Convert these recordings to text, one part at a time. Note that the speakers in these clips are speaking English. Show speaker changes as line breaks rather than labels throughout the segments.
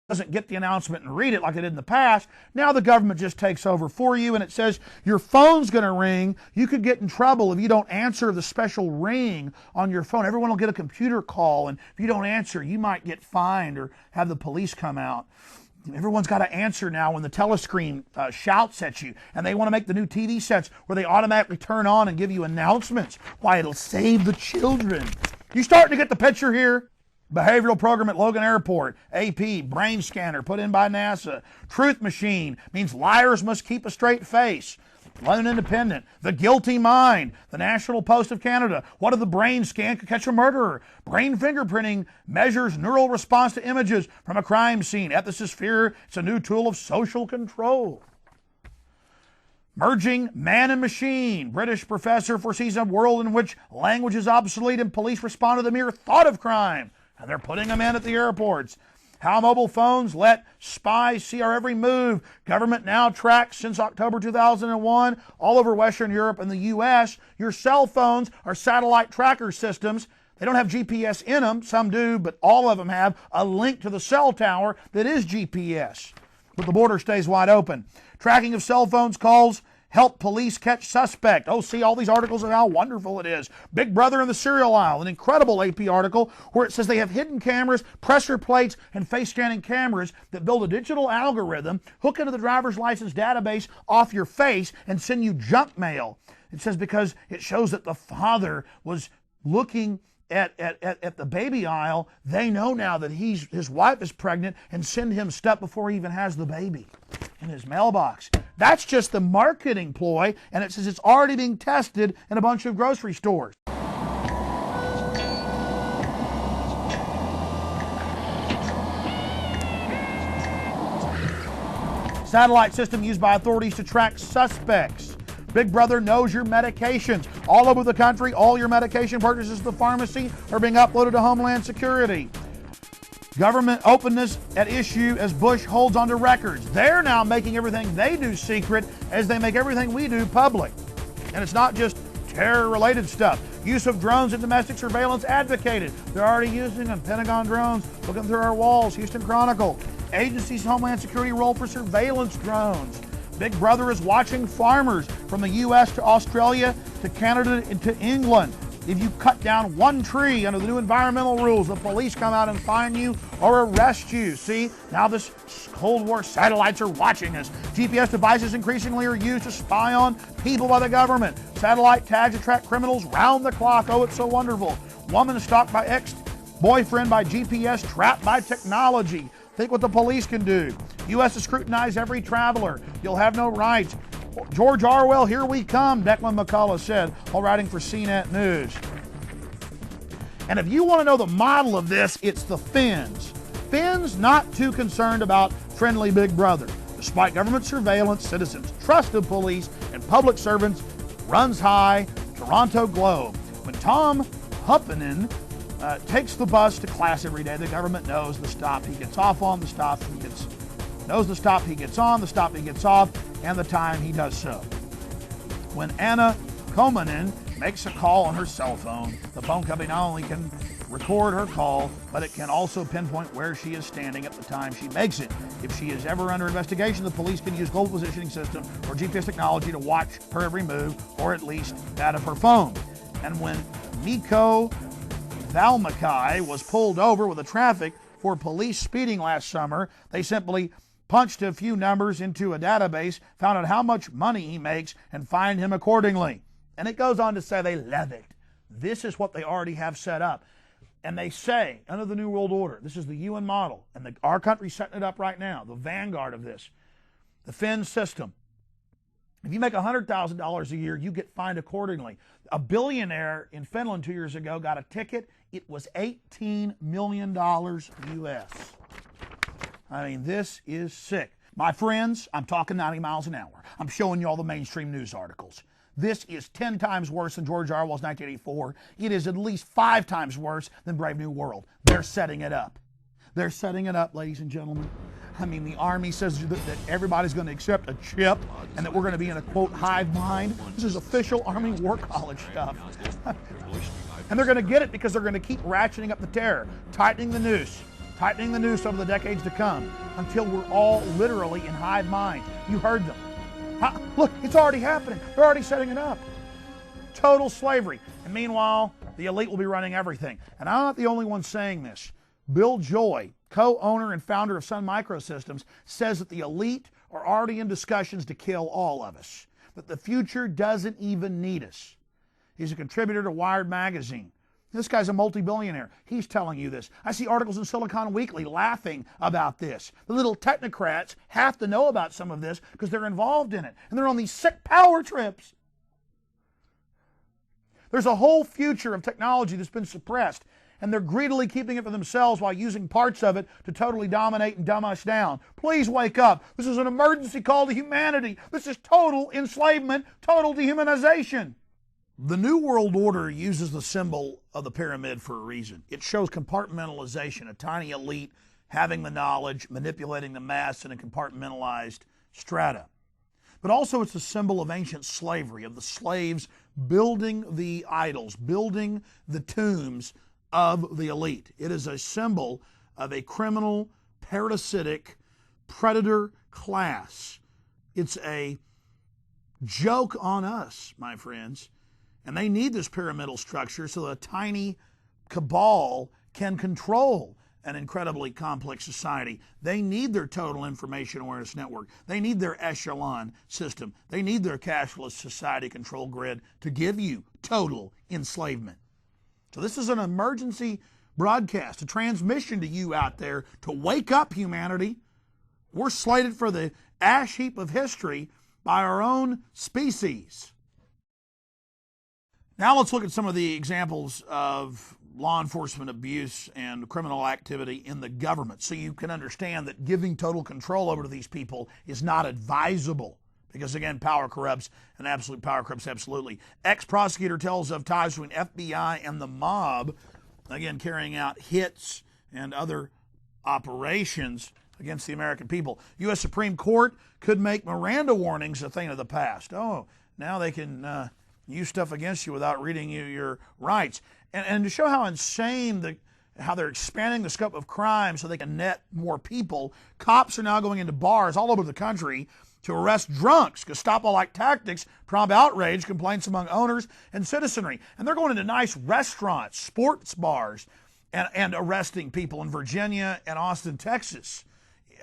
doesn't get the announcement and read it like they did in the past. Now the government just takes over for you, and it says your phone's going to ring. You could get in trouble if you don't answer the special ring on your phone. Everyone will get a computer call, and if you don't answer, you might get fined or have the police come out. Everyone's got to answer now when the telescreen shouts at you, and they want to make the new TV sets where they automatically turn on and give you announcements. Why, it'll save the children. You starting to get the picture here? Behavioral program at Logan Airport. AP, brain scanner put in by NASA. Truth machine means liars must keep a straight face. London Independent. The guilty mind. The National Post of Canada. What if the brain scan could catch a murderer? Brain fingerprinting measures neural response to images from a crime scene. Ethicists fear it's a new tool of social control. Merging man and machine. British professor foresees a world in which language is obsolete and police respond to the mere thought of crime. And they're putting them in at the airports. How mobile phones let spies see our every move. Government now tracks since October 2001 all over Western Europe and the U.S. Your cell phones are satellite tracker systems. They don't have GPS in them. Some do, but all of them have a link to the cell tower that is GPS. But the border stays wide open. Tracking of cell phones calls help police catch suspect. Oh, see all these articles of how wonderful it is. Big Brother in the cereal aisle, an incredible AP article where it says they have hidden cameras, pressure plates, and face scanning cameras that build a digital algorithm, hook into the driver's license database off your face, and send you junk mail. It says because it shows that the father was looking at the baby aisle. They know now that his wife is pregnant and send him stuff before he even has the baby in his mailbox. That's just the marketing ploy, and it says it's already being tested in a bunch of grocery stores. Satellite system used by authorities to track suspects. Big Brother knows your medications. All over the country, all your medication purchases at the pharmacy are being uploaded to Homeland Security. Government openness at issue as Bush holds onto records. They're now making everything they do secret as they make everything we do public. And it's not just terror-related stuff. Use of drones in domestic surveillance advocated. They're already using them. Pentagon drones looking through our walls. Houston Chronicle. Agencies Homeland Security role for surveillance drones. Big Brother is watching farmers from the U.S. to Australia to Canada and to England. If you cut down one tree under the new environmental rules, the police come out and fine you or arrest you. See, now this Cold War satellites are watching us. GPS devices increasingly are used to spy on people by the government. Satellite tags attract criminals round the clock. Oh, it's so wonderful. Woman stalked by ex-boyfriend by GPS, trapped by technology. Think what the police can do. U.S. to scrutinize every traveler. You'll have no rights. George Orwell, here we come, Declan McCullough said while writing for CNET News. And if you want to know the model of this, it's the Finns. Finns not too concerned about friendly Big Brother. Despite government surveillance, citizens' trust of police and public servants runs high. Toronto Globe. When Tom Huppinen takes the bus to class every day, the government knows the stop he gets off on, the stop he gets knows the stop he gets on, the stop he gets off, and the time he does so. When Anna Komanen makes a call on her cell phone, the phone company not only can record her call, but it can also pinpoint where she is standing at the time she makes it. If she is ever under investigation, the police can use global positioning system or GPS technology to watch her every move, or at least that of her phone. And when Mikko Valmakai was pulled over with a traffic for police speeding last summer, they simply punched a few numbers into a database, found out how much money he makes, and fined him accordingly. And it goes on to say they love it. This is what they already have set up. And they say, under the New World Order, this is the UN model, and our country's setting it up right now, the vanguard of this, the Finn system. If you make $100,000 a year, you get fined accordingly. A billionaire in Finland 2 years ago got a ticket. It was $18 million US. I mean, this is sick. My friends, I'm talking 90 miles an hour. I'm showing you all the mainstream news articles. This is 10 times worse than George Orwell's 1984. It is at least 5 times worse than Brave New World. They're setting it up. They're setting it up, ladies and gentlemen. I mean, the Army says that everybody's going to accept a chip and that we're going to be in a, quote, hive mind. This is official Army War College stuff. And they're going to get it because they're going to keep ratcheting up the terror, tightening the noose. tightening the noose over the decades to come until we're all literally in hive mind. You heard them. Look, it's already happening. They're already setting it up. Total slavery. And meanwhile, the elite will be running everything. And I'm not the only one saying this. Bill Joy, co-owner and founder of Sun Microsystems, says that the elite are already in discussions to kill all of us, that the future doesn't even need us. He's a contributor to Wired magazine. This guy's a multi-billionaire. He's telling you this. I see articles in Silicon Weekly laughing about this. The little technocrats have to know about some of this because they're involved in it. And they're on these sick power trips. There's a whole future of technology that's been suppressed, and they're greedily keeping it for themselves while using parts of it to totally dominate and dumb us down. Please wake up. This is an emergency call to humanity. This is total enslavement, total dehumanization. The New World Order uses the symbol of the pyramid for a reason. It shows compartmentalization, a tiny elite having the knowledge, manipulating the mass in a compartmentalized strata. But also it's a symbol of ancient slavery, of the slaves building the idols, building the tombs of the elite. It is a symbol of a criminal, parasitic, predator class. It's a joke on us, my friends. And they need this pyramidal structure so that a tiny cabal can control an incredibly complex society. They need their total information awareness network. They need their echelon system. They need their cashless society control grid to give you total enslavement. So this is an emergency broadcast, a transmission to you out there to wake up, humanity. We're slated for the ash heap of history by our own species. Now let's look at some of the examples of law enforcement abuse and criminal activity in the government so you can understand that giving total control over to these people is not advisable. Because again, power corrupts, and absolute power corrupts absolutely. Ex-prosecutor tells of ties between FBI and the mob, again carrying out hits and other operations against the American people. U.S. Supreme Court could make Miranda warnings a thing of the past. Oh, now they can use stuff against you without reading you your rights. And to show how insane how they're expanding the scope of crime so they can net more people, cops are now going into bars all over the country to arrest drunks. Gestapo-like tactics prompt outrage, complaints among owners and citizenry. And they're going into nice restaurants, sports bars, and arresting people in Virginia and Austin, Texas.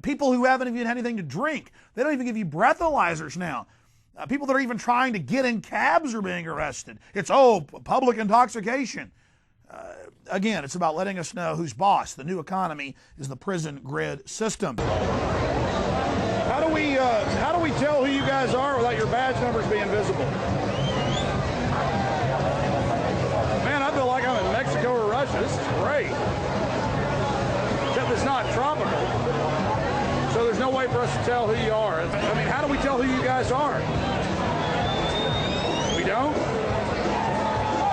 People who haven't even had anything to drink. They don't even give you breathalyzers now. People that are even trying to get in cabs are being arrested. It's, public intoxication. Again, it's about letting us know who's boss. The new economy is the prison grid system.
How do we tell who you guys are without your badge numbers being visible? Man, I feel like I'm in Mexico or Russia. This is great. Except it's not tropical. So there's no way for us to tell who you are. I mean, how do we tell who you guys are? We don't?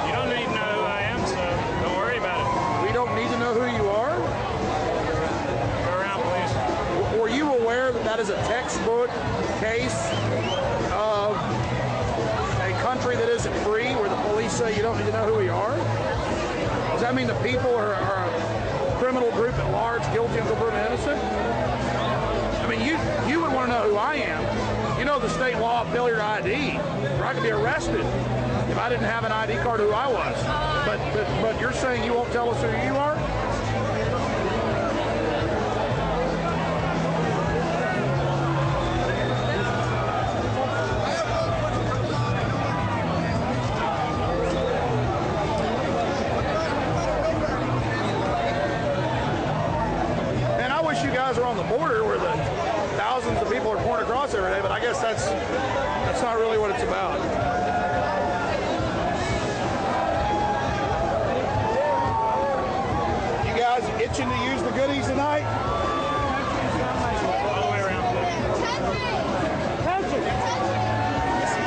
You don't need to know who I am, so don't worry about it.
We don't need to know who you are?
Go around, please.
Were you aware that that is a textbook case of a country that isn't free, where the police say you don't need to know who we are? Does that mean the people are a criminal group at large, guilty until proven innocent? I mean, you would want to know who I am. You know the state law of failure to ID, where I could be arrested if I didn't have an ID card who I was. But you're saying you won't tell us who you are? Man, I wish you guys were on the border where the thousands of people are pouring across every day, but I guess that's not really what it's about. You guys itching to use the goodies tonight?
All the way around, please.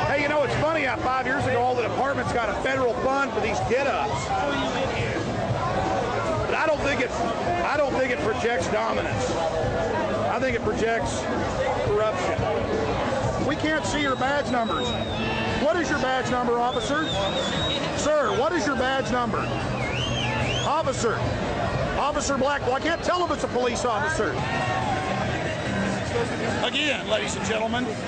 Hey, you know, it's funny how 5 years ago all the departments got a federal fund for these get-ups. But I don't think it projects dominance. I think it projects corruption. We can't see your badge numbers. What is your badge number, officer? Sir, what is your badge number? Officer, officer black? Well, I can't tell if it's a police officer. Again, ladies and gentlemen,